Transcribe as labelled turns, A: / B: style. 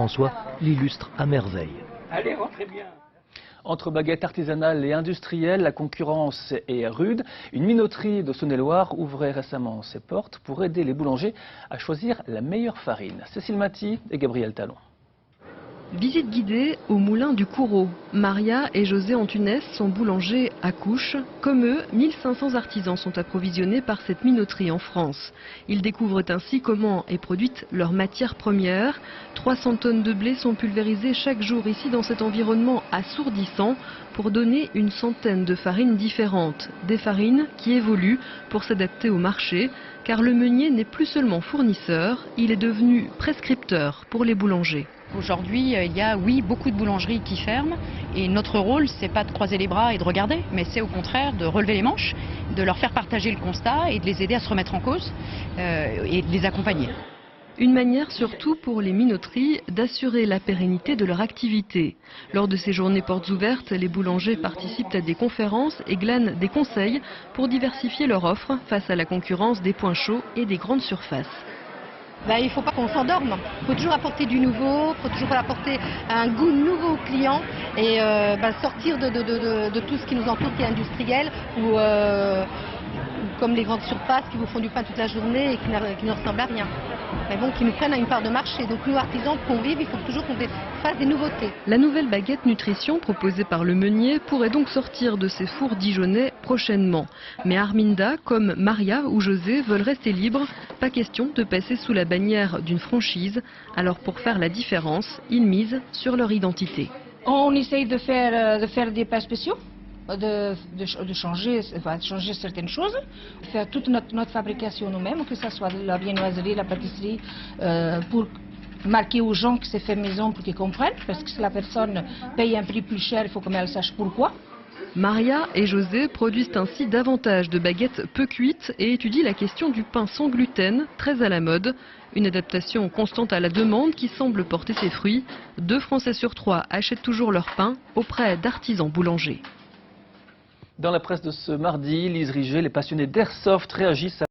A: François l'illustre à merveille.
B: Allez, rentrez bien.
C: Entre baguettes artisanales et industrielles, la concurrence est rude. Une minoterie de Saône-et-Loire ouvrait récemment ses portes pour aider les boulangers à choisir la meilleure farine. Cécile Maty et Gabriel Talon.
D: Visite guidée au moulin du Coureau. Maria et José Antunes sont boulangers à Couches. Comme eux, 1500 artisans sont approvisionnés par cette minoterie en France. Ils découvrent ainsi comment est produite leur matière première. 300 tonnes de blé sont pulvérisées chaque jour ici dans cet environnement assourdissant pour donner une centaine de farines différentes. Des farines qui évoluent pour s'adapter au marché, car le meunier n'est plus seulement fournisseur, il est devenu prescripteur pour les boulangers.
E: Aujourd'hui, il y a, oui, beaucoup de boulangeries qui ferment et notre rôle, c'est pas de croiser les bras et de regarder, mais c'est au contraire de relever les manches, de leur faire partager le constat et de les aider à se remettre en cause et de les accompagner.
D: Une manière surtout pour les minoteries d'assurer la pérennité de leur activité. Lors de ces journées portes ouvertes, les boulangers participent à des conférences et glanent des conseils pour diversifier leur offre face à la concurrence des points chauds et des grandes surfaces.
F: Il ne faut pas qu'on s'endorme. Il faut toujours apporter du nouveau, il faut toujours apporter un goût nouveau aux clients et sortir de tout ce qui nous entoure, qui est industriel ou comme les grandes surfaces qui vous font du pain toute la journée et qui ne ressemblent à rien. Mais bon, qui nous prennent à une part de marché. Donc nous, artisans, pour qu'on vive, il faut toujours qu'on fasse des nouveautés.
D: La nouvelle baguette nutrition proposée par le meunier pourrait donc sortir de ses fours dijonnais prochainement. Mais Arminda, comme Maria ou José, veulent rester libres. Pas question de passer sous la bannière d'une franchise. Alors pour faire la différence, ils misent sur leur identité.
G: On essaye de faire des pas spéciaux. De changer certaines choses, faire toute notre fabrication nous-mêmes, que ce soit la viennoiserie, la pâtisserie, pour marquer aux gens que c'est fait maison pour qu'ils comprennent, parce que si la personne paye un prix plus cher, il faut qu'elle sache pourquoi.
D: Maria et José produisent ainsi davantage de baguettes peu cuites et étudient la question du pain sans gluten, très à la mode. Une adaptation constante à la demande qui semble porter ses fruits. 2 Français sur 3 achètent toujours leur pain auprès d'artisans boulangers.
C: Dans la presse de ce mardi, Lise Riget, les passionnés d'airsoft réagissent à